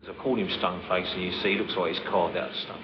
I call him stone face, and you see he looks like he's carved out of stone.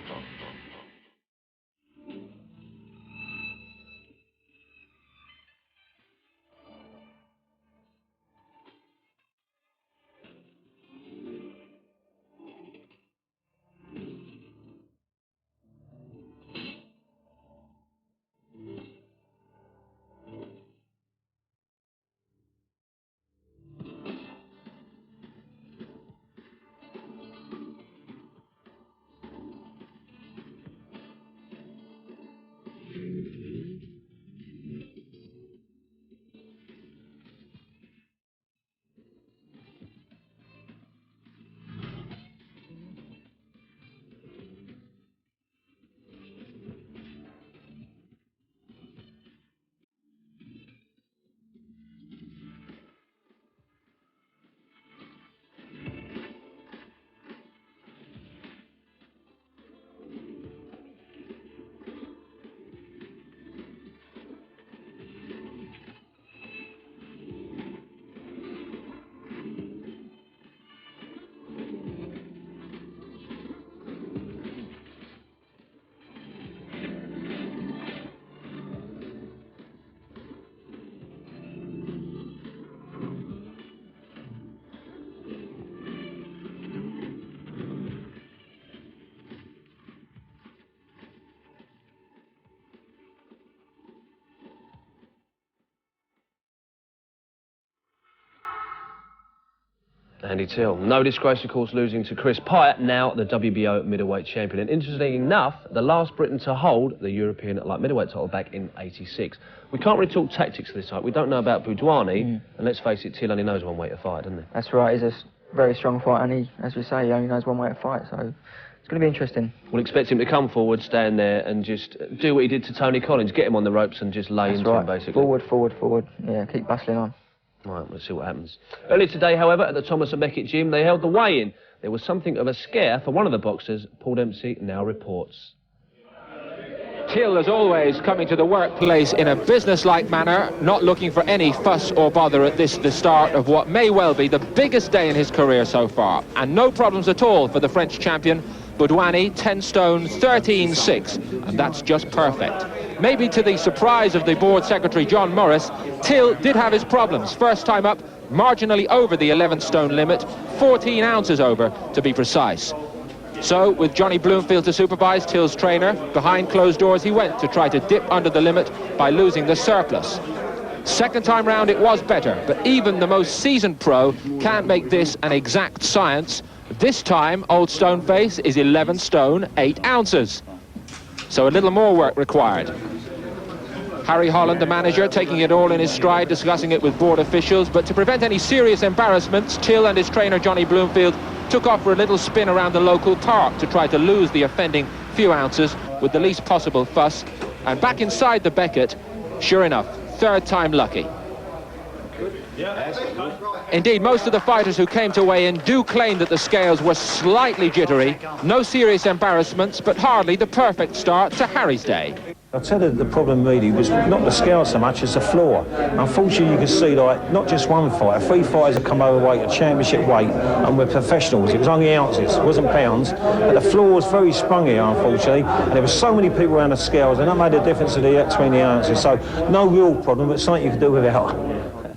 Andy Till. No disgrace, of course, losing to Chris Pyatt, now the WBO middleweight champion. And interestingly enough, the last Briton to hold the European light middleweight title back in '86. We can't really talk tactics this time. We don't know about Boudouani, and let's face it, Till only knows one way to fight, doesn't he? That's right. He's a very strong fighter, and he, as we say, he only knows one way to fight, so it's going to be interesting. We'll expect him to come forward, stand there, and just do what he did to Tony Collins, get him on the ropes and just lay into him, basically. Forward, forward, forward. Yeah, keep bustling on. Right, we'll see what happens. Earlier today, however, at the Thomas & Beckett gym, they held the weigh-in. There was something of a scare for one of the boxers. Paul Dempsey now reports. Till, as always, coming to the workplace in a business-like manner, not looking for any fuss or bother at the start of what may well be the biggest day in his career so far. And no problems at all for the French champion, Boudouani, 10 stone, 13-6, and that's just perfect. Maybe to the surprise of the board secretary, John Morris, Till did have his problems. First time up, marginally over the 11 stone limit, 14 ounces over, to be precise. So, with Johnny Bloomfield to supervise, Till's trainer, behind closed doors he went to try to dip under the limit by losing the surplus. Second time round it was better, but even the most seasoned pro can't make this an exact science. This time, Old Stoneface is 11 stone, 8 ounces. So a little more work required. Harry Holland, the manager, taking it all in his stride, discussing it with board officials, but to prevent any serious embarrassments, Till and his trainer, Johnny Bloomfield, took off for a little spin around the local park to try to lose the offending few ounces with the least possible fuss. And back inside the Beckett, sure enough, third time lucky. Indeed, most of the fighters who came to weigh in do claim that the scales were slightly jittery. No serious embarrassments, but hardly the perfect start to Harry's day. I'll tell you the problem really was not the scale so much as the floor. Unfortunately, you can see, like, not just one fighter, 3 fighters have come overweight at championship weight, and we're professionals. It was only ounces, it wasn't pounds. But the floor was very sprung here, unfortunately, and there were so many people around the scales, and that made a difference between the ounces. So, no real problem, but something you can do without.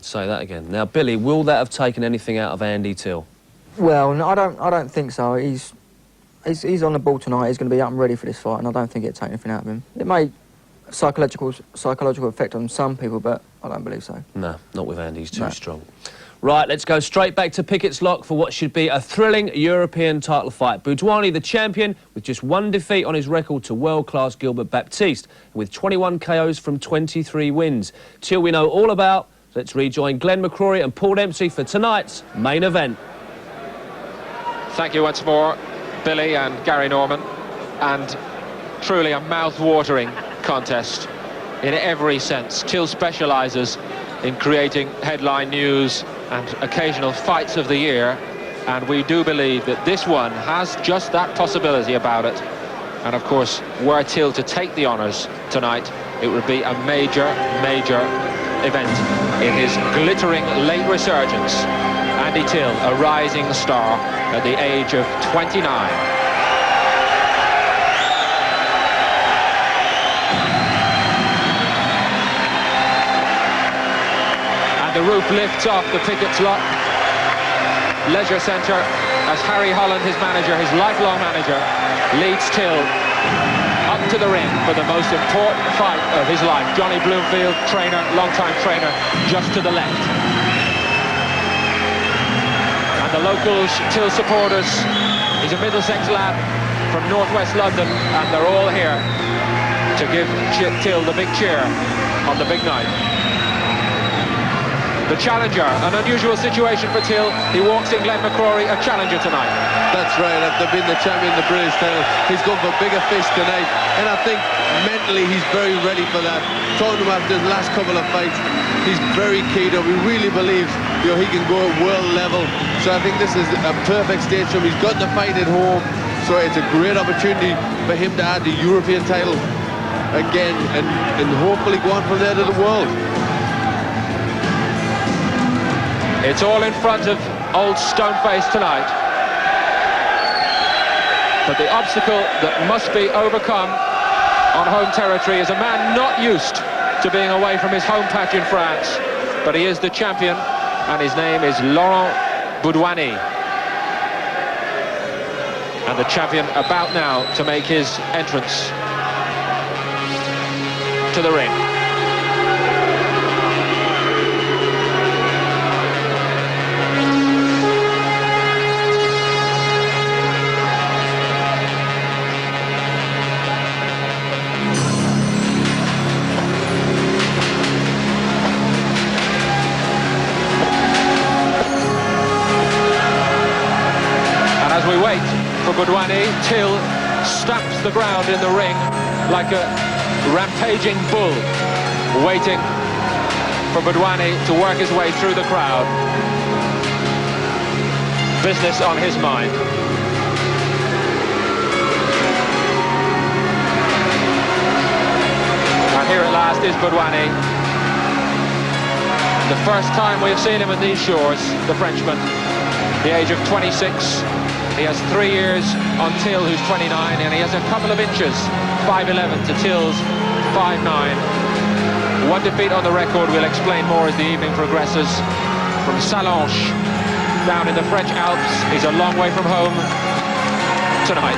Say that again. Now, Billy, will that have taken anything out of Andy Till? Well, no, I don't think so. He's on the ball tonight. He's going to be up and ready for this fight, and I don't think it'll take anything out of him. It may psychological effect on some people, but I don't believe so. No, not with Andy. He's too strong. Right, let's go straight back to Picketts Lock for what should be a thrilling European title fight. Boudouani, the champion, with just 1 defeat on his record to world-class Gilbert Baptiste, with 21 KOs from 23 wins. Till we know all about, let's rejoin Glenn McCrory and Paul Dempsey for tonight's main event. Thank you once more, Billy and Gary Norman. And truly a mouth-watering contest in every sense. Till specialises in creating headline news and occasional fights of the year, and we do believe that this one has just that possibility about it. And of course, were Till to take the honours tonight, it would be a major, major event in his glittering late resurgence Andy Till, a rising star at the age of 29. The roof lifts off the Picketts Lock Leisure Centre as Harry Holland, his manager, his lifelong manager, leads Till up to the ring for the most important fight of his life. Johnny Bloomfield, trainer, long-time trainer, just to the left. And the locals, Till supporters, he's a Middlesex lad from northwest London, and they're all here to give Till the big cheer on the big night. The challenger, an unusual situation for Till. He walks in Glenn McCrory, a challenger tonight. That's right, after being the champion of the British title, he's going for bigger fish tonight, and I think mentally he's very ready for that. Talking to him after his last couple of fights, he's very keyed up. He really believes, you know, he can go at world level. So I think this is a perfect stage for him. He's got the fight at home, so it's a great opportunity for him to add the European title again, and hopefully go on from there to the world. It's all in front of old Stoneface tonight. But the obstacle that must be overcome on home territory is a man not used to being away from his home patch in France. But he is the champion, and his name is Laurent Boudouani. And the champion about now to make his entrance to the ring. As we wait for Boudouani, Till stamps the ground in the ring like a rampaging bull, waiting for Boudouani to work his way through the crowd. Business on his mind. And here at last is Boudouani. The first time we have seen him on these shores, the Frenchman, the age of 26. He has 3 years on Till, who's 29, and he has a couple of inches, 5'11" to Till's 5'9". One defeat on the record. We'll explain more as the evening progresses. From Sallanches, down in the French Alps. He's a long way from home tonight.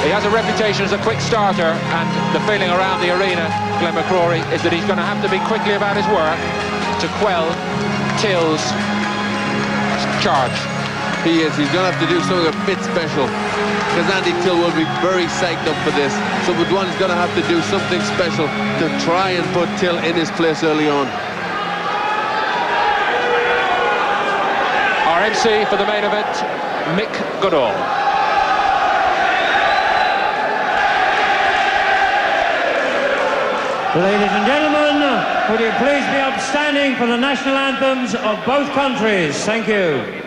He has a reputation as a quick starter, and the feeling around the arena, Glenn McCrory, is that he's going to have to be quickly about his work to quell Till's charge. He is. He's going to have to do something a bit special, because Andy Till will be very psyched up for this. So Boudouani's going to have to do something special to try and put Till in his place early on. Our MC for the main event, Mick Goodall. Ladies and gentlemen, would you please be upstanding for the national anthems of both countries? Thank you.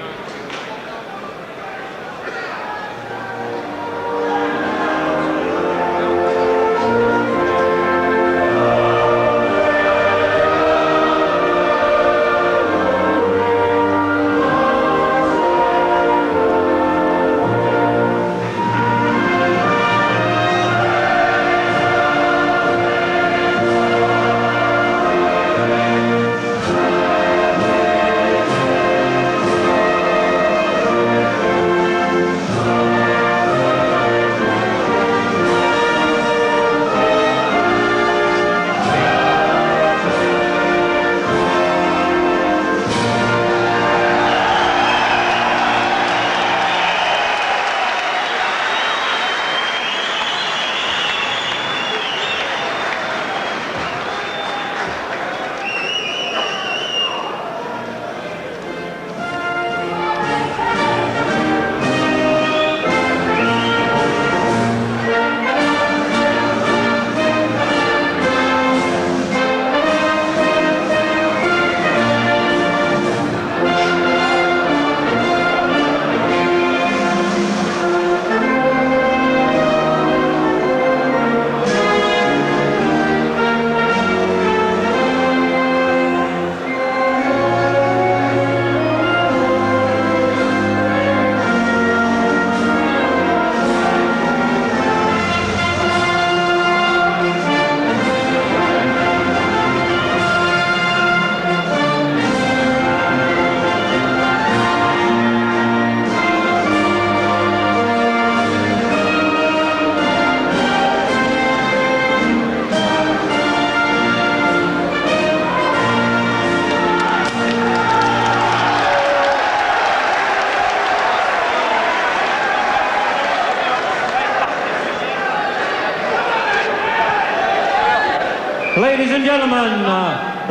and gentlemen,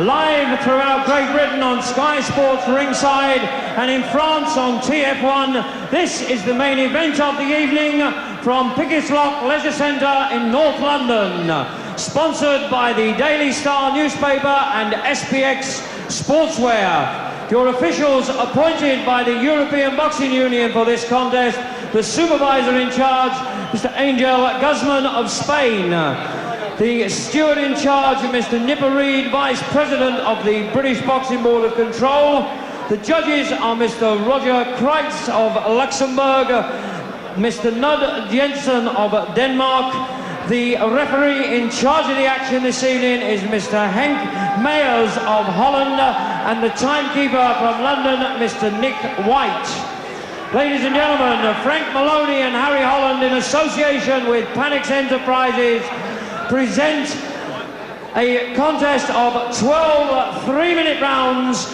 live throughout Great Britain on Sky Sports Ringside and in France on TF1, this is the main event of the evening from Picketts Leisure Centre in North London. Sponsored by the Daily Star newspaper and SPX Sportswear. Your officials appointed by the European Boxing Union for this contest, the supervisor in charge, Mr. Angel Guzman of Spain. The steward in charge, Mr. Nipper Reid, Vice President of the British Boxing Board of Control. The judges are Mr. Roger Kreitz of Luxembourg, Mr. Nud Jensen of Denmark. The referee in charge of the action this evening is Mr. Henk Meyers of Holland, and the timekeeper from London, Mr. Nick White. Ladies and gentlemen, Frank Maloney and Harry Holland, in association with Panix Enterprises, present a contest of 12 three-minute rounds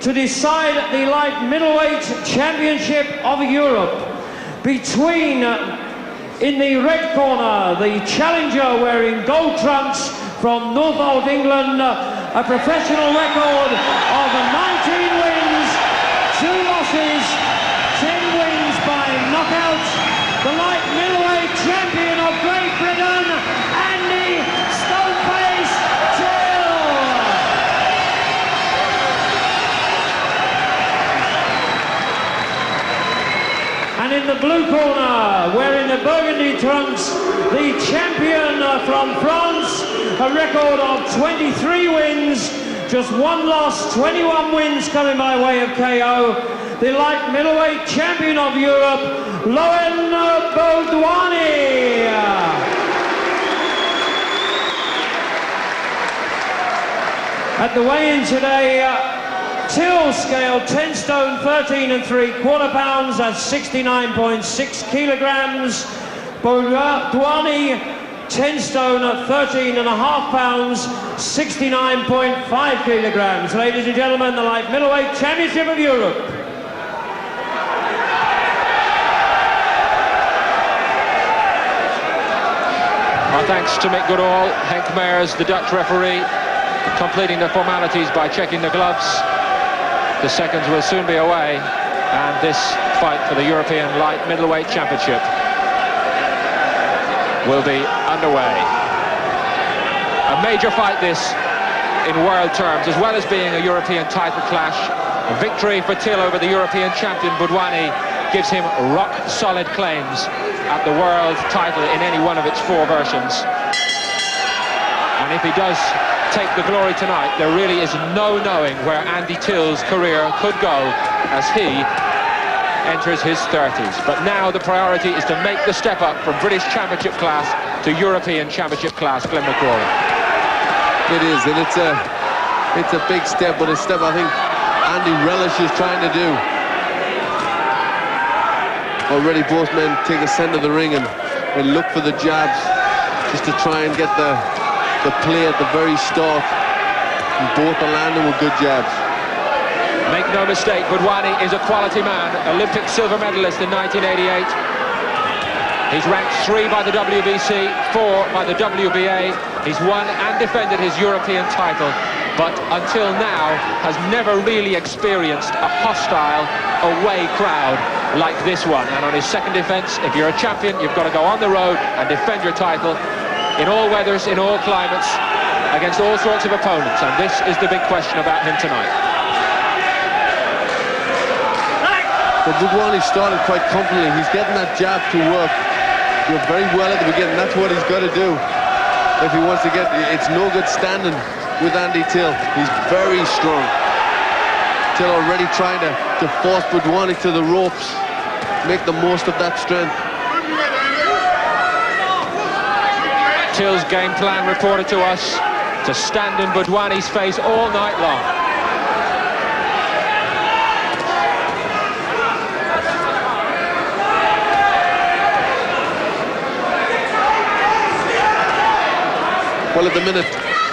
to decide the light middleweight championship of Europe between, in the red corner, the challenger wearing gold trunks from Norfolk, England, a professional record of 19 wins, 2 losses, 10 wins by knockout, the light middleweight champion of Great Britain, Andy Stoneface Till. And in the blue corner, wearing the burgundy trunks, the champion from France, a record of 23 wins, just 1 loss, 21 wins coming by way of KO. The light middleweight champion of Europe, Laurent Boudouani. At the weigh-in today, Till scaled 10 stone 13 3/4 pounds, that's 69.6 kilograms. Boudouani 10 stone 13.5 pounds, 69.5 kilograms. Ladies and gentlemen, the light middleweight championship of Europe. Our thanks to Mick Goodall, Henk Meyers, the Dutch referee, completing the formalities by checking the gloves. The seconds will soon be away, and this fight for the European Light Middleweight Championship will be underway. A major fight this in world terms, as well as being a European title clash. A victory for Till over the European champion Boudouani gives him rock-solid claims at the world title in any one of its 4 versions. And if he does take the glory tonight, there really is no knowing where Andy Till's career could go as he enters his 30s. But now the priority is to make the step up from British Championship class to European Championship class. Glenn McCrory. It is, and it's a big step, but a step I think Andy relishes trying to do. Already both men take a centre of the ring and look for the jabs just to try and get the play at the very start. And both are landing with good jabs. Make no mistake, Boudouani is a quality man, Olympic silver medalist in 1988. He's ranked 3 by the WBC, 4 by the WBA. He's won and defended his European title, but until now has never really experienced a hostile away crowd like this one. And on his second defence, if you're a champion, you've got to go on the road and defend your title in all weathers, in all climates, against all sorts of opponents. And this is the big question about him tonight. But Boudouani started quite confidently. He's getting that jab to work very well at the beginning. That's what he's got to do if he wants to get... It's no good standing with Andy Till. He's very strong. Till already trying to force Boudouani to the ropes, make the most of that strength. Till's game plan reported to us to stand in Boudouani's face all night long. Well, at the minute,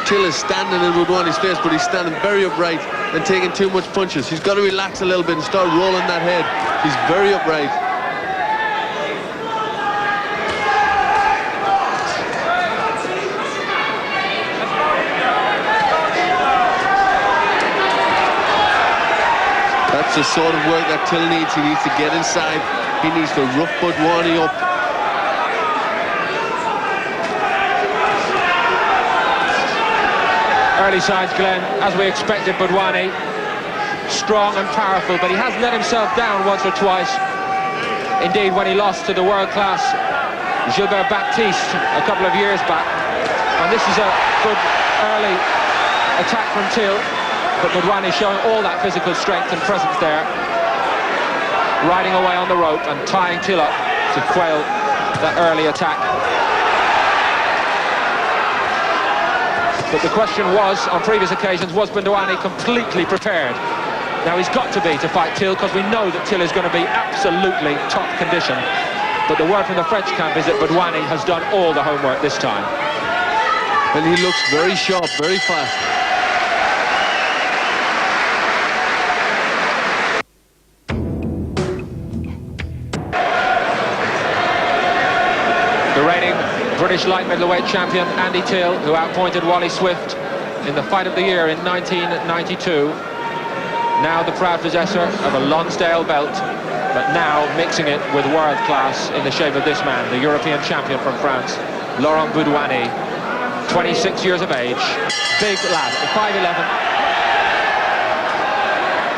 Till is standing in Boudouani's face, but he's standing very upright and taking too much punches. He's got to relax a little bit and start rolling that head. He's very upright. That's the sort of work that Till needs. He needs to get inside. He needs to rough Boudouani up. Early signs, Glenn, as we expected. Boudouani, strong and powerful, but he has let himself down once or twice. Indeed, when he lost to the world-class Gilbert Baptiste a couple of years back. And this is a good early attack from Till, but Boudouani showing all that physical strength and presence there, riding away on the rope and tying Till up to quail that early attack. But the question was, on previous occasions, was Boudouani completely prepared? Now he's got to be to fight Till, because we know that Till is going to be absolutely top condition. But the word from the French camp is that Boudouani has done all the homework this time. And he looks very sharp, very fast. The reigning British light middleweight champion Andy Till, who outpointed Wally Swift in the fight of the year in 1992. Now the proud possessor of a Lonsdale belt, but now mixing it with world class in the shape of this man, the European champion from France, Laurent Boudouani, 26 years of age, big lad,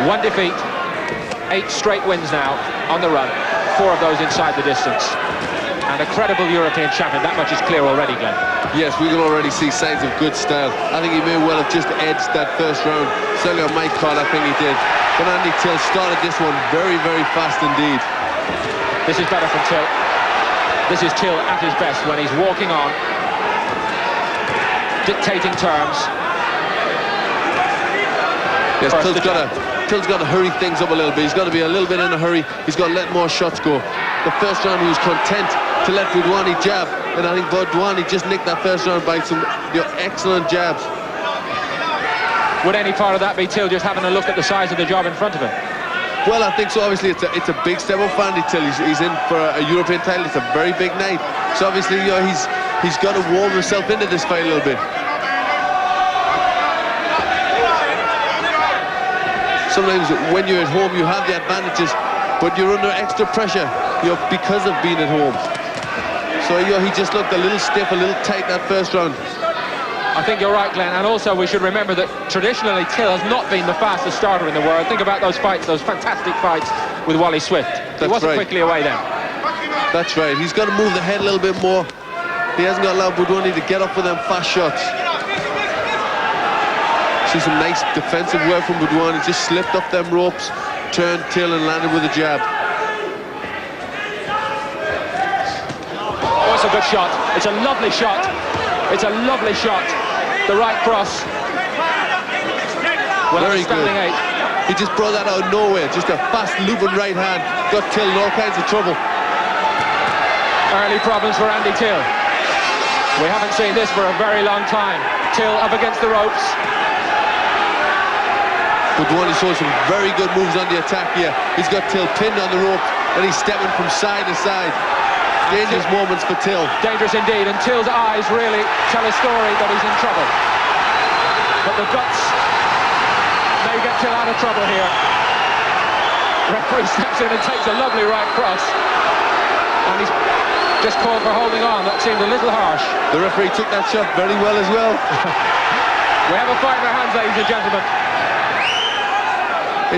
5'11", one defeat, 8 straight wins now on the run, 4 of those inside the distance. And a credible European champion, that much is clear already, Glenn. Yes, we can already see signs of good style. I think he may well have just edged that first round. Certainly on my call, I think he did. But Andy Till started this one very, very fast indeed. This is better from Till. This is Till at his best when he's walking on, dictating terms. Yes, Till's got to hurry things up a little bit. He's got to be a little bit in a hurry. He's got to let more shots go. The first round he was content to let Boudouani jab, and I think Boudouani just nicked that first round by some excellent jabs. Would any part of that be Till just having a look at the size of the job in front of him? Well, I think so. Obviously, it's a big step up for Andy Till. He's in for a European title. It's a very big night. So obviously, you know, he's got to warm himself into this fight a little bit. Sometimes when you're at home, you have the advantages, but you're under extra pressure, you know, because of being at home. So, you know, he just looked a little stiff, a little tight that first round. I think you're right, Glenn, and also we should remember that traditionally Till has not been the fastest starter in the world. Think about those fights, those fantastic fights with Wally Swift. He wasn't quickly away then. That's right. He's got to move the head a little bit more. He hasn't got allowed Boudouani to get up with them fast shots. See some nice defensive work from Boudouani. Just slipped up them ropes, turned Till and landed with a jab. Oh, it's a good shot. It's a lovely shot. It's a lovely shot. The right cross. Well, very good. 8. He just brought that out of nowhere. Just a fast looping right hand. Got Till in all kinds of trouble. Early problems for Andy Till. We haven't seen this for a very long time. Till up against the ropes. Boudouani showed some very good moves on the attack here. He's got Till pinned on the rope, and he's stepping from side to side. Dangerous moments for Till. Dangerous indeed, and Till's eyes really tell a story that he's in trouble. But the guts may get Till out of trouble here. Referee steps in and takes a lovely right cross. And he's just called for holding on. That seemed a little harsh. The referee took that shot very well as well. We have a fight in our hands, ladies and gentlemen.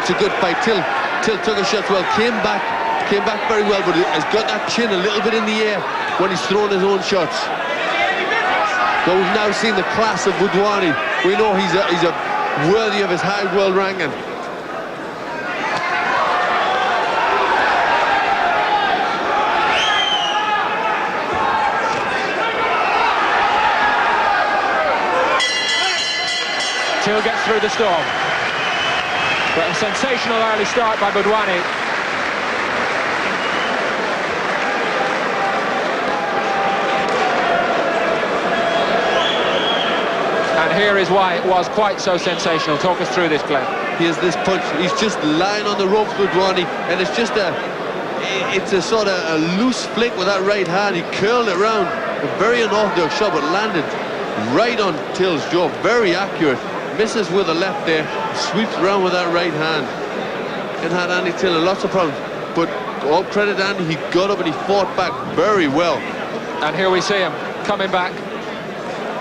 It's a good fight. Till took a shot well, came back very well, but has got that chin a little bit in the air when he's thrown his own shots. But we've now seen the class of Boudouani. We know he's a worthy of his high world ranking. Till gets through the storm. But a sensational early start by Boudouani. And here is why it was quite so sensational. Talk us through this, Glenn. Here's this punch. He's just lying on the ropes, Boudouani, and it's just a sort of a loose flick with that right hand. He curled it round. A very unorthodox shot, but landed right on Till's jaw. Very accurate. Misses with the left there. Sweeps around with that right hand. and had Andy Till lots of problems. But all credit to Andy, he got up and he fought back very well. And here we see him coming back,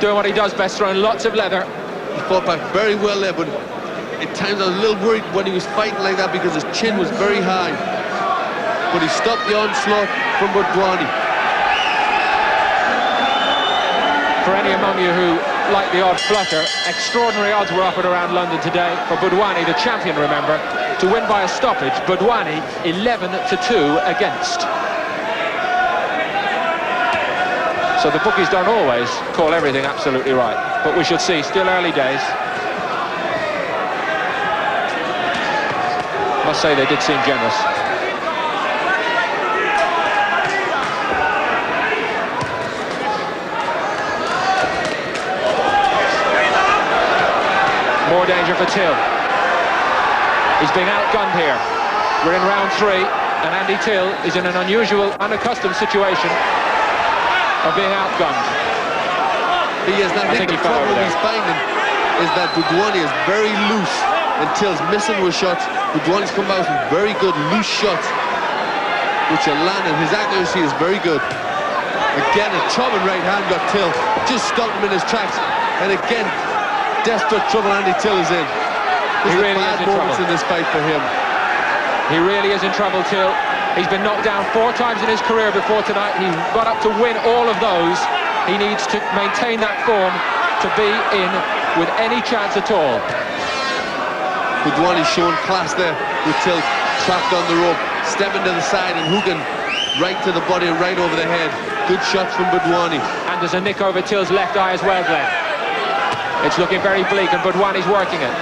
doing what he does best, throwing lots of leather. He fought back very well there, but at times I was a little worried when he was fighting like that because his chin was very high. But he stopped the onslaught from Boudouani. For any among you who like the odd flutter, extraordinary odds were offered around London today for Boudouani, the champion, remember, to win by a stoppage. Boudouani 11-2 against. So the bookies don't always call everything absolutely right, but we should see. Still early days. Must say they did seem generous. More danger for Till. He's being outgunned here. We're in round 3, and Andy Till is in an unusual, unaccustomed situation of being outgunned. He is. I think the problem he's finding is that Boudouani is very loose, and Till's missing with shots. Boudouani's come out with very good loose shots, which are landing. His accuracy is very good. Again, a throbbing right hand got Till, just stopped him in his tracks, and again, desperate trouble Andy Till is in. There's really bad moments in this fight for him. He really is in trouble, Till. He's been knocked down 4 times in his career before tonight. He got up to win all of those. He needs to maintain that form to be in with any chance at all. Boudouani showing class there with Till trapped on the rope, stepping to the side and hooking right to the body and right over the head. Good shots from Boudouani. And there's a nick over Till's left eye as well, Glenn. It's looking very bleak, and Boudouani's working it.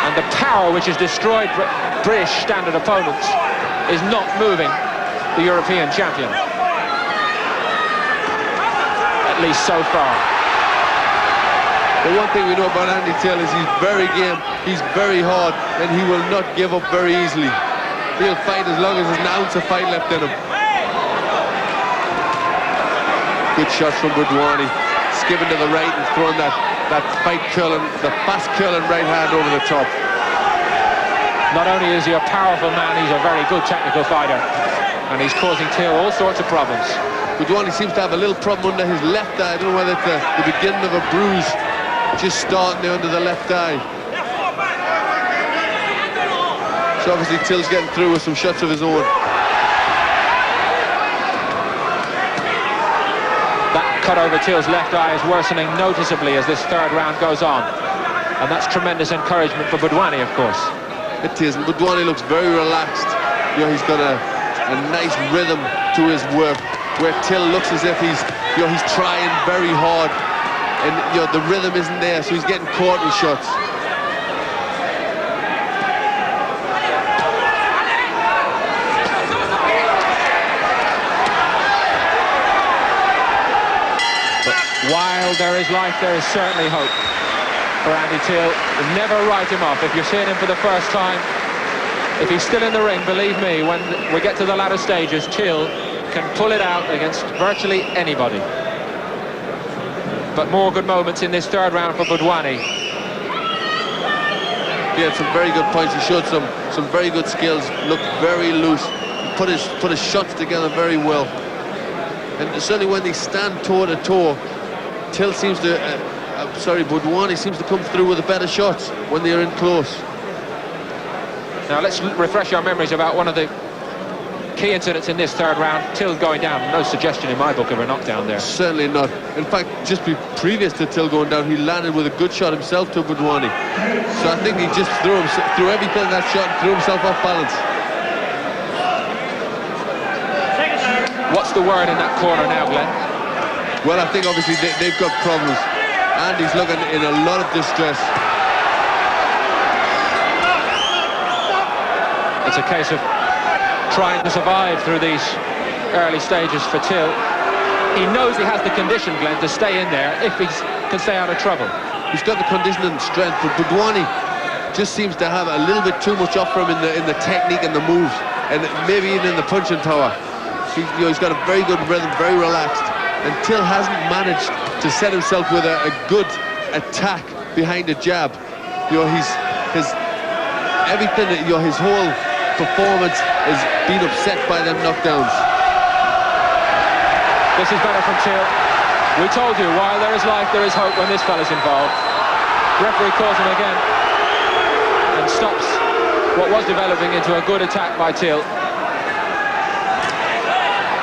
And the power which has destroyed British standard opponents is not moving the European champion. At least so far. The one thing we know about Andy Till is he's very game, he's very hard, and he will not give up very easily. He'll fight as long as there's an ounce of fight left in him. Good shots from Boudouani, skipping to the right and throwing that fight curling, the fast curling right hand over the top. Not only is he a powerful man, he's a very good technical fighter, and he's causing Till all sorts of problems. Boudouani seems to have a little problem under his left eye. I don't know whether it's the beginning of a bruise just starting there under the left eye. So obviously Till's getting through with some shots of his own. That cut over Till's left eye is worsening noticeably as this 3rd round goes on, and that's tremendous encouragement for Boudouani, of course. It is, and Boudouani looks very relaxed. You know, he's got a nice rhythm to his work, where Till looks as if he's trying very hard, and the rhythm isn't there, so he's getting caught with shots. But while there is life, there is certainly hope for Andy Till. Never write him off. If you're seeing him for the first time, if he's still in the ring, believe me, when we get to the latter stages, Till can pull it out against virtually anybody. But more good moments in this 3rd round for Boudouani. He had some very good points. He showed some very good skills. Looked very loose. Put his shots together very well. And certainly when they stand toe to toe, Till seems to. Boudouani seems to come through with the better shots when they're in close. Now let's refresh our memories about one of the key incidents in this 3rd round. Till going down. No suggestion in my book of a knockdown there. Certainly not. In fact, just previous to Till going down, he landed with a good shot himself to Boudouani. So I think he just threw everything in that shot and threw himself off balance. What's the word in that corner now, Glenn? Well, I think obviously they've got problems. Andy's looking in a lot of distress. It's a case of trying to survive through these early stages for Till. He knows he has the condition, Glenn, to stay in there if he can stay out of trouble. He's got the condition and strength, but Boudouani just seems to have a little bit too much up for him in the technique and the moves, and maybe even in the punching power. He's got a very good rhythm, very relaxed, and Till hasn't managed to set himself with a good attack behind a jab. his everything, his whole performance has been upset by them knockdowns. This is better from Till. We told you, while there is life, there is hope when this fella's involved. Referee calls him again and stops what was developing into a good attack by Till.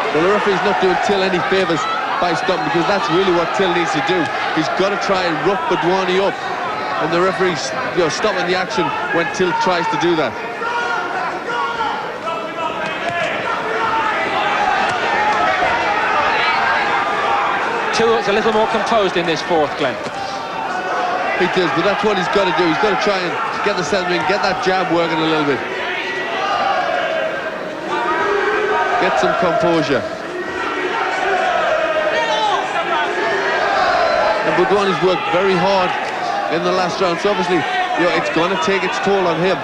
Well, the referee's not doing Till any favours by stopping, because that's really what Till needs to do. He's got to try and rough Boudouani up, and the referee's stopping the action when Till tries to do that. Till looks a little more composed in this fourth, Glenn. He does, but that's what he's got to do. He's got to try and get the center ring, get that jab working a little bit. Get some composure. And Boudouani's worked very hard in the last round, so obviously, it's going to take its toll on him.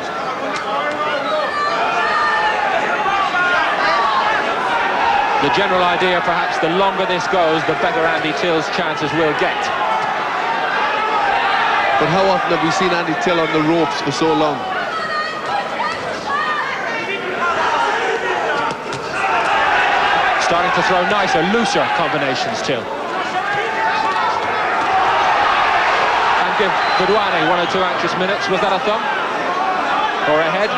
The general idea, perhaps, the longer this goes, the better Andy Till's chances will get. But how often have we seen Andy Till on the ropes for so long? Starting to throw nicer, looser combinations, Till. And give Boudouani 1 or 2 anxious minutes. Was that a thumb? Or a head?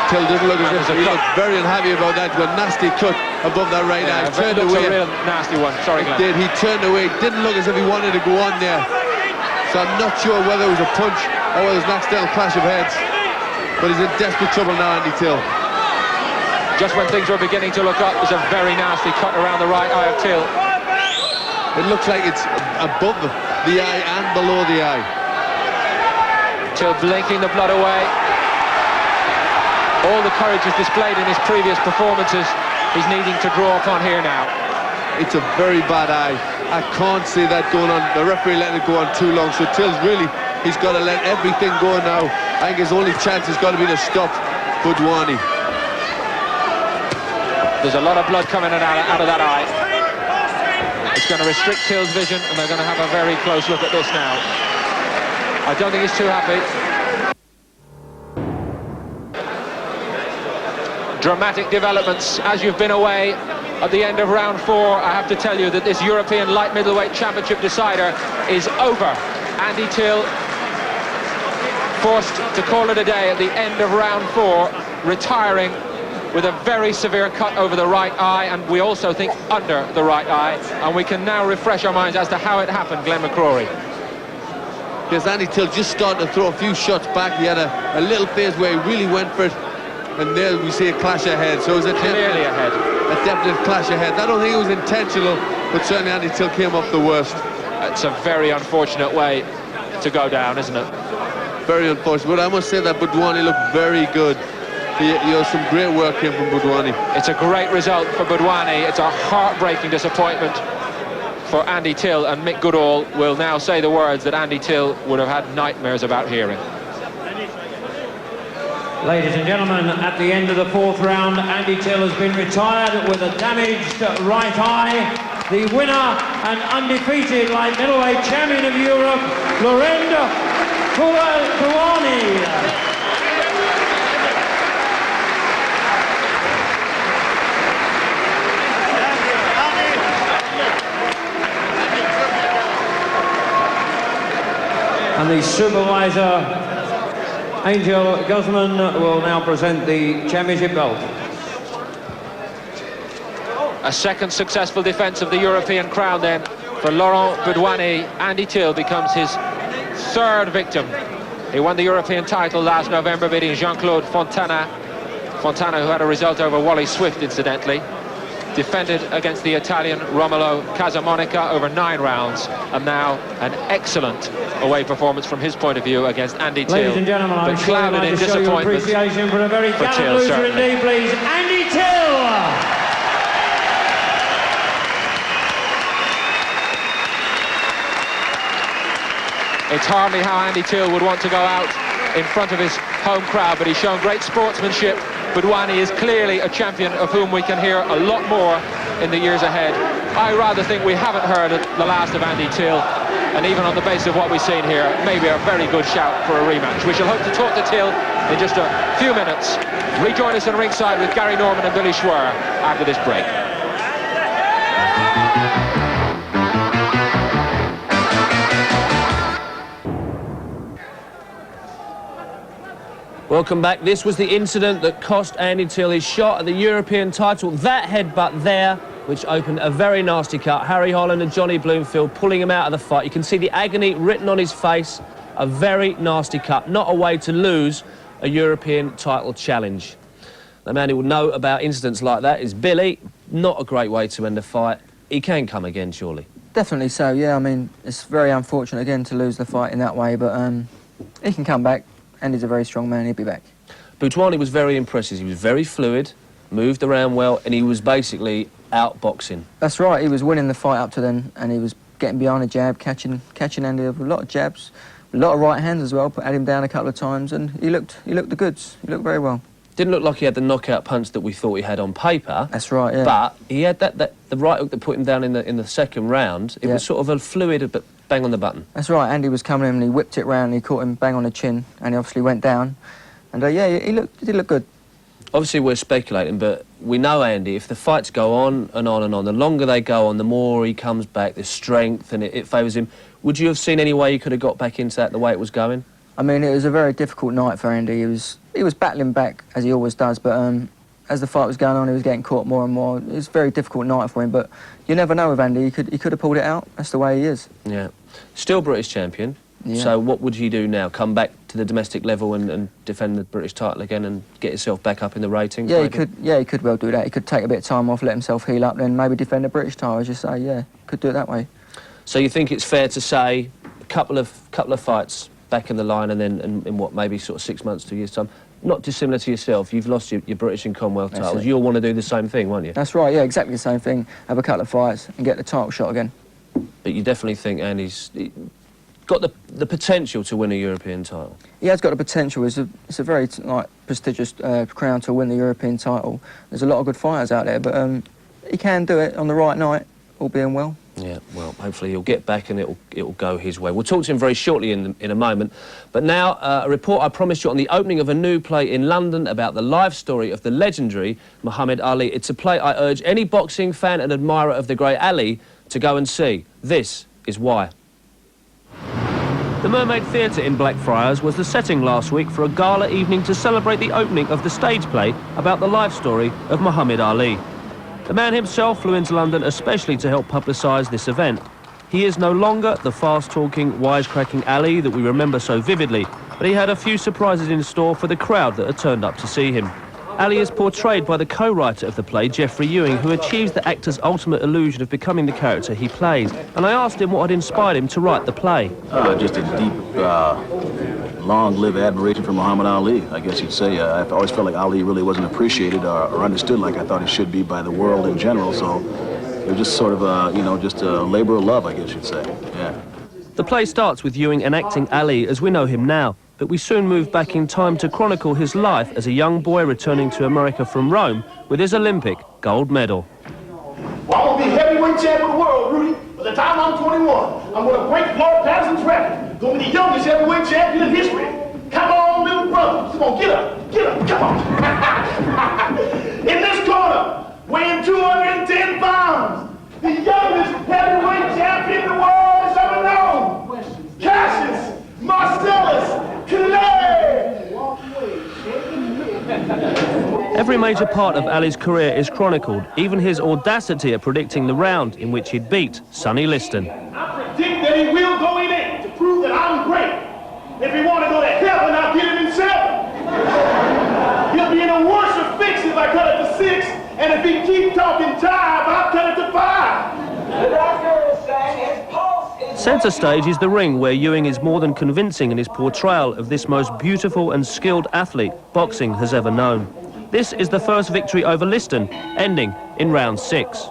Till didn't look as if he looked very unhappy about that. A nasty cut above that right eye. Turned away. A real nasty one. Sorry, Glenn. He turned away. Didn't look as if he wanted to go on there. So I'm not sure whether it was a punch or whether it was an accidental clash of heads. But he's in desperate trouble now, Andy Till. Just when things were beginning to look up, there's a very nasty cut around the right eye of Till. It looks like it's above the eye and below the eye. Till blinking the blood away. All the courage is displayed in his previous performances. He's needing to draw upon here now. It's a very bad eye. I can't see that going on. The referee letting it go on too long. So Till's really, he's got to let everything go now. I think his only chance has got to be to stop Boudouani. There's a lot of blood coming out of that eye. It's going to restrict Till's vision, and they're going to have a very close look at this now. I don't think he's too happy. Dramatic developments as you've been away at the end of round 4. I have to tell you that this European light middleweight championship decider is over. Andy Till forced to call it a day at the end of round 4, retiring with a very severe cut over the right eye, and we also think under the right eye, and we can now refresh our minds as to how it happened, Glenn McCrory. Because Andy Till just started to throw a few shots back. He had a little phase where he really went for it, and there we see a clash ahead. So it was Clearly ahead. A definite clash ahead. I don't think it was intentional, but certainly Andy Till came off the worst. It's a very unfortunate way to go down, isn't it? Very unfortunate, but I must say that Boudouani looked very good. Some great work came from Boudouani. It's a great result for Boudouani. It's a heartbreaking disappointment for Andy Till, and Mick Goodall will now say the words that Andy Till would have had nightmares about hearing. Ladies and gentlemen, at the end of the 4th round, Andy Till has been retired with a damaged right eye. The winner and undefeated light middleweight champion of Europe, Laurent Boudouani. And the supervisor, Angel Guzman, will now present the championship belt. A second successful defence of the European crown then for Laurent Boudouani. Andy Till becomes his 3rd victim. He won the European title last November, beating Jean-Claude Fontana, who had a result over Wally Swift, incidentally. Defended against the Italian Romolo Casamonica over 9 rounds, and now an excellent away performance from his point of view against Andy Till. Ladies and gentlemen, I'm sure I'd like to show you appreciation for a very gallant loser indeed, please, Andy Till! It's hardly how Andy Till would want to go out in front of his home crowd, but he's shown great sportsmanship. Boudouani is clearly a champion of whom we can hear a lot more in the years ahead. I rather think we haven't heard the last of Andy Till. and even on the basis of what we've seen here, maybe a very good shout for a rematch. We shall hope to talk to Till in just a few minutes. Rejoin us in ringside with Gary Norman and Billy Schwer after this break. Welcome back. This was the incident that cost Andy Till his shot at the European title. That headbutt there, which opened a very nasty cut. Harry Holland and Johnny Bloomfield pulling him out of the fight. You can see the agony written on his face. A very nasty cut. Not a way to lose a European title challenge. The man who will know about incidents like that is Billy. Not a great way to end a fight. He can come again, surely. Definitely so, yeah. I mean, it's very unfortunate again to lose the fight in that way, but he can come back. And he's a very strong man, he'll be back. Boudouani was very impressive. He was very fluid, moved around well, and he was basically outboxing. That's right, he was winning the fight up to then, and he was getting behind a jab, catching Andy with a lot of jabs, a lot of right hands as well, but had him down a couple of times, and he looked the goods. He looked very well. Didn't look like he had the knockout punch that we thought he had on paper. That's right, yeah. But he had the right hook that put him down in the second round. It was sort of a fluid, but bang on the button. That's right. Andy was coming in and he whipped it round and he caught him bang on the chin and he obviously went down. And yeah, he did look good. Obviously we're speculating, but we know Andy, if the fights go on and on and on, the longer they go on, the more he comes back, the strength, and it favours him. Would you have seen any way he could have got back into that the way it was going? I mean, it was a very difficult night for Andy. He was battling back, as he always does, but as the fight was going on, he was getting caught more and more. It was a very difficult night for him, but you never know with Andy. He could have pulled it out. That's the way he is. Yeah. Still British champion. Yeah. So what would he do now? Come back to the domestic level and defend the British title again and get himself back up in the ratings? Yeah, maybe? he could well do that. He could take a bit of time off, let himself heal up, then maybe defend the British title, as you say. Yeah, could do it that way. So you think it's fair to say a couple of fights back in the line, and then in what, maybe sort of 6 months to a year's time? Not dissimilar to yourself. You've lost your British and Commonwealth titles. You'll want to do the same thing, won't you? That's right, yeah, exactly the same thing. Have a couple of fights and get the title shot again. But you definitely think Andy's got the potential to win a European title? He has got the potential. It's a very prestigious crown to win the European title. There's a lot of good fighters out there, but he can do it on the right night, all being well. Yeah, well, hopefully he'll get back and it'll go his way. We'll talk to him very shortly in a moment. But now, a report I promised you on the opening of a new play in London about the life story of the legendary Muhammad Ali. It's a play I urge any boxing fan and admirer of the great Ali to go and see. This is why. The Mermaid Theatre in Blackfriars was the setting last week for a gala evening to celebrate the opening of the stage play about the life story of Muhammad Ali. The man himself flew into London especially to help publicise this event. He is no longer the fast-talking, wisecracking Ali that we remember so vividly, but he had a few surprises in store for the crowd that had turned up to see him. Ali is portrayed by the co-writer of the play, Geoffrey Ewing, who achieves the actor's ultimate illusion of becoming the character he plays. And I asked him what had inspired him to write the play. Just a deep, long-lived admiration for Muhammad Ali, I guess you'd say. I've always felt like Ali really wasn't appreciated or understood like I thought he should be by the world in general, so it was just sort of, just a labor of love, I guess you'd say, yeah. The play starts with Ewing enacting Ali as we know him now, but we soon move back in time to chronicle his life as a young boy returning to America from Rome with his Olympic gold medal. Well, I'm going to be heavyweight champion of the world, Rudy. By the time I'm 21, I'm going to break Floyd Patterson's record. Going to be the youngest heavyweight champion in history. Come on, little brother. Come on, get up, come on. In this corner, weighing 210 pounds, the youngest heavyweight champion the world has ever known. Cassius Marcellus Clay. Every major part of Ali's career is chronicled, even his audacity at predicting the round in which he'd beat Sonny Liston. I predict that he will go in there to prove that I'm great. If he want to go to heaven, I'll get him in 7. He'll be in a worse fix if I cut it to 6, and if he keep talking time, I'll cut it to 5. The doctor is saying his pulse is... Centre stage is the ring, where Ewing is more than convincing in his portrayal of this most beautiful and skilled athlete boxing has ever known. This is the first victory over Liston, ending in round 6.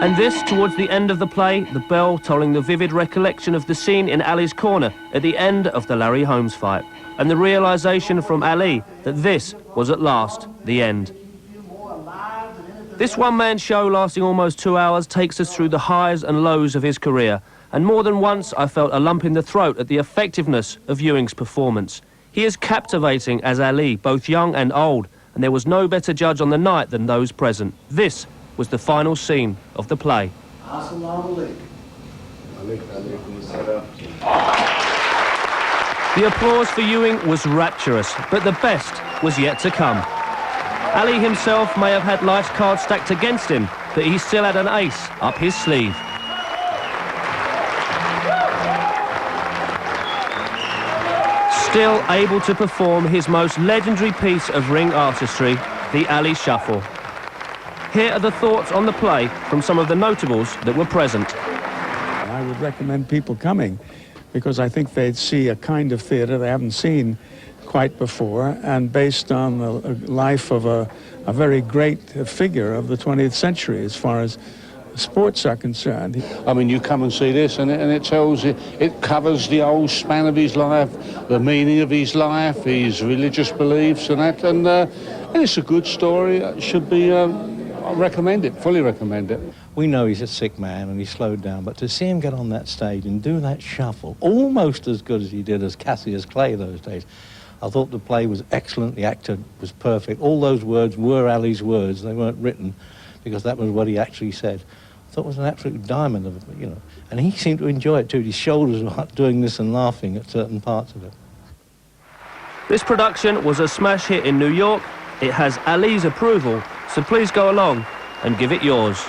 And this, towards the end of the play, the bell tolling the vivid recollection of the scene in Ali's corner at the end of the Larry Holmes fight, and the realisation from Ali that this was at last the end. This one-man show lasting almost 2 hours takes us through the highs and lows of his career. And more than once, I felt a lump in the throat at the effectiveness of Ewing's performance. He is captivating as Ali, both young and old, and there was no better judge on the night than those present. This was the final scene of the play. The applause for Ewing was rapturous, but the best was yet to come. Ali himself may have had life's cards stacked against him, but he still had an ace up his sleeve. Still able to perform his most legendary piece of ring artistry, the Ali Shuffle. Here are the thoughts on the play from some of the notables that were present. I would recommend people coming because I think they'd see a kind of theatre they haven't seen quite before, and based on the life of a very great figure of the 20th century as far as sports are concerned. I mean, you come and see this and it tells you, it covers the whole span of his life, the meaning of his life, his religious beliefs and that, and it's a good story. It should be, I recommend it, fully recommend it. We know he's a sick man and he slowed down, but to see him get on that stage and do that shuffle, almost as good as he did as Cassius Clay those days, I thought the play was excellent, the actor was perfect. All those words were Ali's words, they weren't written, because that was what he actually said. I thought it was an absolute diamond of it, you know. And he seemed to enjoy it too. His shoulders were doing this and laughing at certain parts of it. This production was a smash hit in New York. It has Ali's approval, so please go along and give it yours.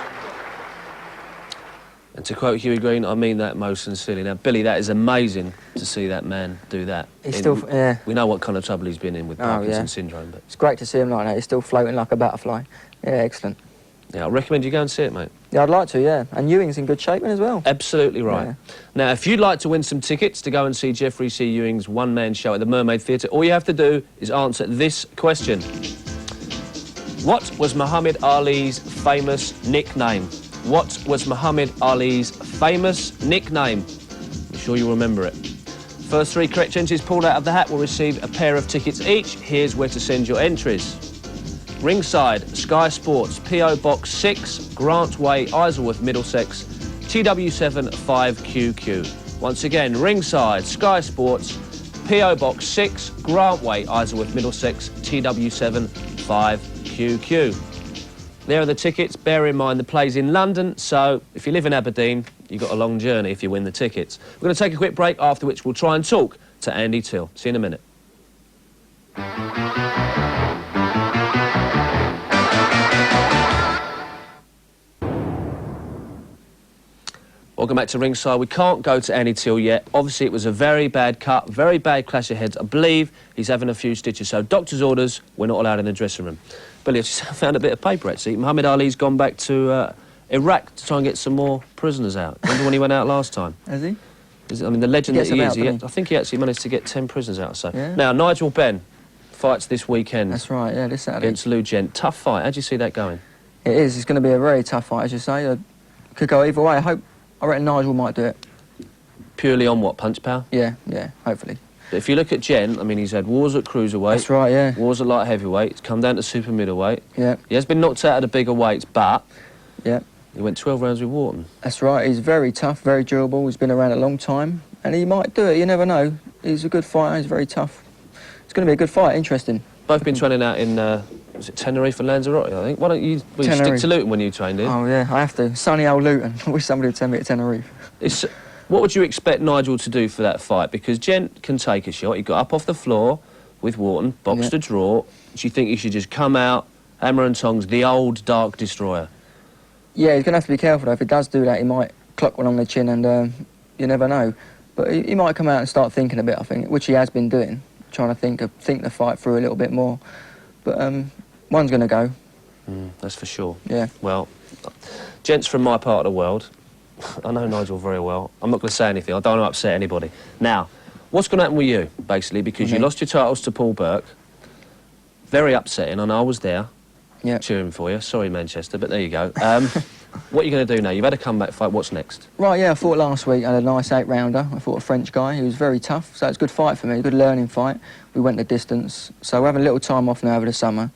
And to quote Huey Green, I mean that most sincerely. Now, Billy, that is amazing to see that man do that. He's still, yeah. We know what kind of trouble he's been in with Parkinson's syndrome, but it's great to see him like that. He's still floating like a butterfly. Yeah, excellent. Yeah, I recommend you go and see it, mate. Yeah, I'd like to, yeah. And Ewing's in good shape as well. Absolutely right. Yeah. Now, if you'd like to win some tickets to go and see Geoffrey C. Ewing's one-man show at the Mermaid Theatre, all you have to do is answer this question. What was Muhammad Ali's famous nickname? What was Muhammad Ali's famous nickname? I'm sure you'll remember it. First 3 correct entries pulled out of the hat will receive a pair of tickets each. Here's where to send your entries. Ringside, Sky Sports, P.O. Box 6, Grant Way, Isleworth, Middlesex, TW7 5QQ. Once again, Ringside, Sky Sports, P.O. Box 6, Grant Way, Isleworth, Middlesex, TW7 5QQ. There are the tickets. Bear in mind the play's in London, so if you live in Aberdeen, you've got a long journey if you win the tickets. We're going to take a quick break, after which we'll try and talk to Andy Till. See you in a minute. Welcome back to Ringside. We can't go to Andy Till yet. Obviously, it was a very bad cut, very bad clash of heads. I believe he's having a few stitches, so doctor's orders, we're not allowed in the dressing room. Billy, I just found a bit of paper, actually. Muhammad Ali's gone back to Iraq to try and get some more prisoners out. Remember when he went out last time? Has he? I mean, the legend that he is, I think he actually managed to get 10 prisoners out or so. Yeah. Now, Nigel Benn fights this weekend. That's right, yeah, this Saturday. Against Lou Gent. Tough fight. How do you see that going? It is. It's going to be a very tough fight, as you say. Could go either way. I reckon Nigel might do it. Purely on what, punch power? Yeah, hopefully. But if you look at Gent, I mean, he's had wars at cruiserweight. That's right, yeah. Wars at light heavyweight. He's come down to super middleweight. Yeah. He has been knocked out at the bigger weights, but... Yeah. He went 12 rounds with Wharton. That's right. He's very tough, very durable. He's been around a long time. And he might do it. You never know. He's a good fighter. He's very tough. It's going to be a good fight. Interesting. Both been training out in, was it Tenerife and Lanzarote, I think? Why don't you stick to Luton when you trained in? Oh, yeah, I have to. Sunny old Luton. I wish somebody would send me to Tenerife. What would you expect Nigel to do for that fight? Because Gent can take a shot. He got up off the floor with Wharton, boxed a draw. Do you think he should just come out, hammer and tongs, the old Dark Destroyer? Yeah, he's going to have to be careful, though. If he does do that, he might clock one on the chin and you never know. But he might come out and start thinking a bit, I think, which he has been doing, trying to think the fight through a little bit more. But one's going to go. That's for sure. Yeah. Well, Gent's from my part of the world. I know Nigel very well. I'm not going to say anything. I don't want to upset anybody. Now, what's going to happen with you, basically, because you lost your titles to Paul Burke. Very upsetting, and I was there cheering for you. Sorry, Manchester, but there you go. What are you going to do now? You've had a comeback fight. What's next? Right, yeah, I fought last week. I had a nice 8-rounder. I fought a French guy. He was very tough, so it's a good fight for me, a good learning fight. We went the distance. So we're having a little time off now over the summer.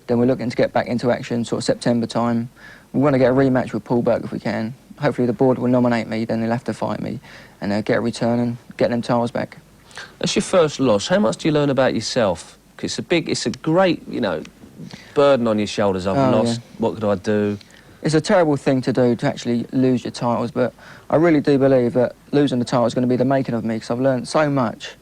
Then we're looking to get back into action sort of September time. We want to get a rematch with Paul Burke if we can. Hopefully the board will nominate me, then they'll have to fight me and get a return and get them titles back. That's your first loss. How much do you learn about yourself? 'Cause it's a great, you know, burden on your shoulders. I've lost. Yeah. What could I do? It's a terrible thing to do, to actually lose your titles, but I really do believe that losing the title is going to be the making of me, because I've learned so much.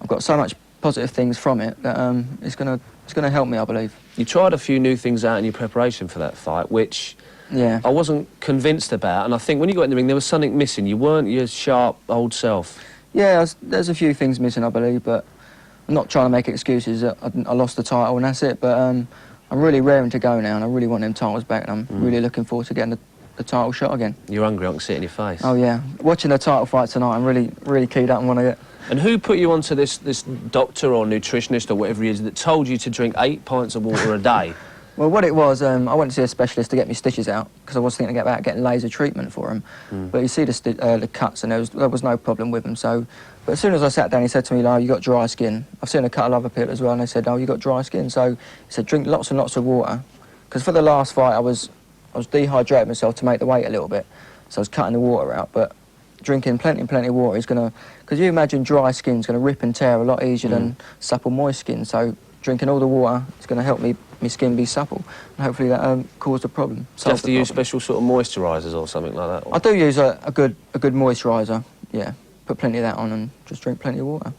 I've got so much positive things from it that it's going to help me, I believe. You tried a few new things out in your preparation for that fight, which I wasn't convinced about, and I think when you got in the ring there was something missing. You weren't your sharp old self. Yeah, there's a few things missing, I believe, but I'm not trying to make excuses. I lost the title and that's it, but I'm really raring to go now, and I really want them titles back, and I'm really looking forward to getting the title shot again. You're hungry, I can see it in your face. Oh yeah, watching the title fight tonight, I'm really keyed up and want to get. And who put you onto this doctor or nutritionist or whatever he is that told you to drink 8 pints of water a day? Well, what it was, I went to see a specialist to get me stitches out, because I was thinking about getting laser treatment for them. But you see the cuts, and there was no problem with them. So, but as soon as I sat down, he said to me, "Oh, you got dry skin." I've seen a couple of other people as well, and they said, "Oh, you got dry skin." So he said, "Drink lots and lots of water," because for the last fight, I was dehydrating myself to make the weight a little bit, so I was cutting the water out. But drinking plenty of water is going to, because you imagine dry skin's going to rip and tear a lot easier than supple moist skin. So drinking all the water is going to help my skin be supple, and hopefully that caused a problem. Do you have to use special sort of moisturisers or something like that? Or? I do use a good moisturiser. Yeah, put plenty of that on and just drink plenty of water.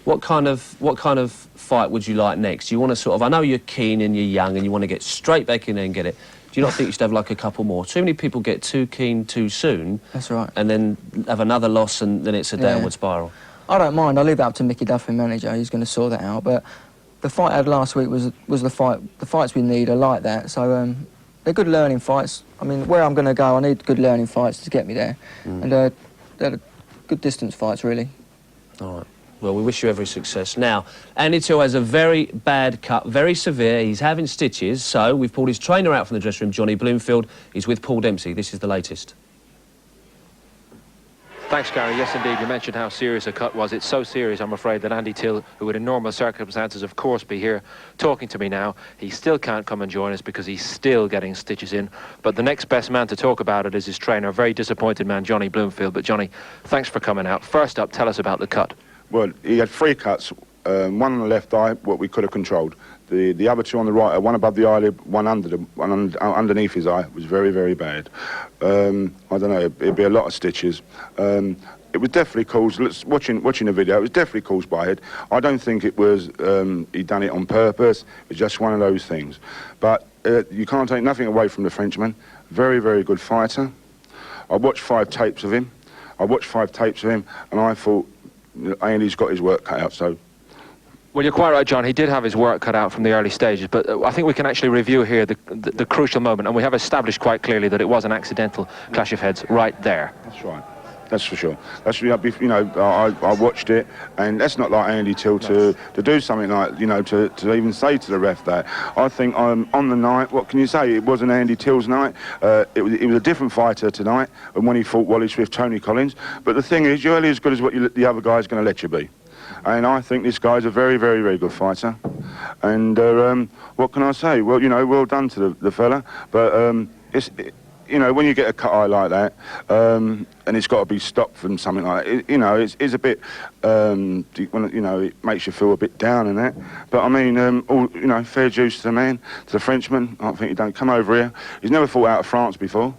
What kind of fight would you like next? You want to sort of, I know you're keen and you're young and you want to get straight back in there and get it. Do you not think you should have like a couple more? Too many people get too keen too soon. That's right. And then have another loss and then it's a downward spiral. I don't mind. I leave that up to Mickey Duffy, manager. He's going to sort that out. But the fight I had last week was the fight. The fights we need are like that. So they're good learning fights. I mean, where I'm going to go, I need good learning fights to get me there. And they're good distance fights, really. All right. Well, we wish you every success. Now, Andy Till has a very bad cut, very severe. He's having stitches, so we've pulled his trainer out from the dressing room, Johnny Bloomfield. He's with Paul Dempsey. This is the latest. Thanks, Gary. Yes, indeed. You mentioned how serious a cut was. It's so serious, I'm afraid, that Andy Till, who would in normal circumstances, of course, be here talking to me now, he still can't come and join us because he's still getting stitches in. But the next best man to talk about it is his trainer, a very disappointed man, Johnny Bloomfield. But, Johnny, thanks for coming out. First up, tell us about the cut. Well, he had 3 cuts, one on the left eye, what we could have controlled. The other 2 on the right, one above the eyelid, one underneath his eye, was very, very bad. I don't know, it'd be a lot of stitches. It was definitely caused, watching the video, it was definitely caused by it. I don't think it was, he'd done it on purpose. It was just one of those things. But you can't take nothing away from the Frenchman. Very, very good fighter. I watched 5 tapes of him. And I thought, Andy's got his work cut out, so... Well, you're quite right, John. He did have his work cut out from the early stages, but I think we can actually review here the crucial moment, and we have established quite clearly that it was an accidental clash of heads right there. That's right. That's for sure. That's, you know, I watched it, and that's not like Andy Till to do something like, you know, to even say to the ref that. I think on the night, what can you say? It wasn't Andy Till's night. It was a different fighter tonight than when he fought Wally Swift, Tony Collins. But the thing is, you're only as good as what the other guy's going to let you be. And I think this guy's a very, very, very good fighter. And what can I say? Well, you know, well done to the fella. But you know, when you get a cut eye like that, and it's got to be stopped from something like that, you know, it's a bit, you know, it makes you feel a bit down and that. But I mean, you know, fair dues to the man, to the Frenchman. I think he don't come over here. He's never fought out of France before,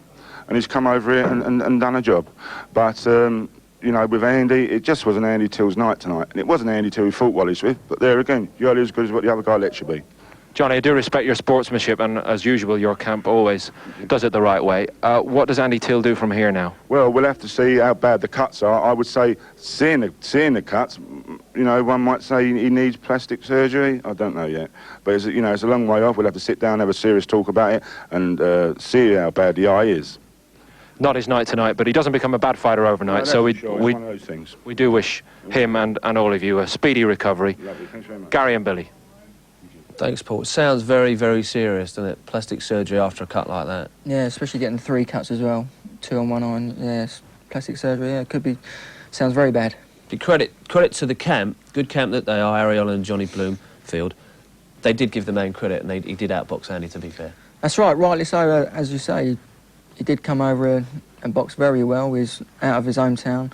and he's come over here and done a job. But you know, with Andy, it just wasn't Andy Till's night tonight, and it wasn't Andy Till who fought Wally Swift. But there again, you're only as good as what the other guy lets you be. Johnny, I do respect your sportsmanship, and as usual, your camp always does it the right way. What does Andy Till do from here now? Well, we'll have to see how bad the cuts are. I would say, seeing the cuts, you know, one might say he needs plastic surgery. I don't know yet. But, you know, it's a long way off. We'll have to sit down and have a serious talk about it and see how bad the eye is. Not his night tonight, but he doesn't become a bad fighter overnight. No, so one of those things. We do wish him and all of you a speedy recovery. Lovely. Thanks very much. Gary and Billy. Thanks, Paul. It sounds very, very serious, doesn't it? Plastic surgery after a cut like that. Yeah, especially getting 3 cuts as well. 2 on one eye. Yeah, plastic surgery. Yeah, it could be. Sounds very bad. Credit to the camp, good camp that they are, Ariel and Johnny Bloomfield. they did give the man credit, and he did outbox Andy, to be fair. That's right, rightly so. As you say, he did come over and box very well. He's out of his hometown.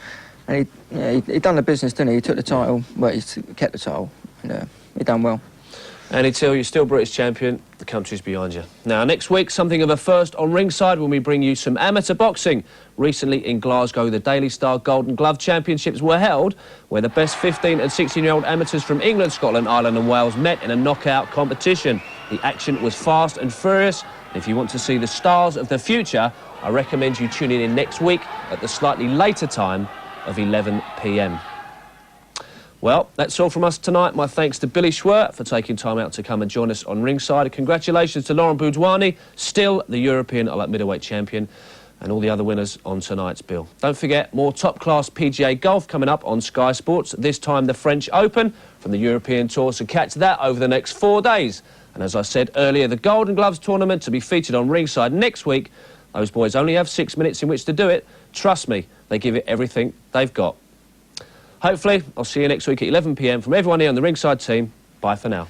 And he done the business, didn't he? He took the title, well, he kept the title, and he done well. Andy Till, you're still British champion. The country's behind you. Now, next week, something of a first on Ringside when we bring you some amateur boxing. Recently in Glasgow, the Daily Star Golden Glove Championships were held, where the best 15 and 16-year-old amateurs from England, Scotland, Ireland and Wales met in a knockout competition. The action was fast and furious. And if you want to see the stars of the future, I recommend you tune in next week at the slightly later time of 11 p.m. Well, that's all from us tonight. My thanks to Billy Schwer for taking time out to come and join us on Ringside. And congratulations to Laurent Boudouani, still the European light middleweight champion, and all the other winners on tonight's bill. Don't forget, more top-class PGA golf coming up on Sky Sports, this time the French Open from the European Tour, so catch that over the next 4 days. And as I said earlier, the Golden Gloves tournament to be featured on Ringside next week. Those boys only have 6 minutes in which to do it. Trust me, they give it everything they've got. Hopefully, I'll see you next week at 11 p.m. from everyone here on the Ringside team. Bye for now.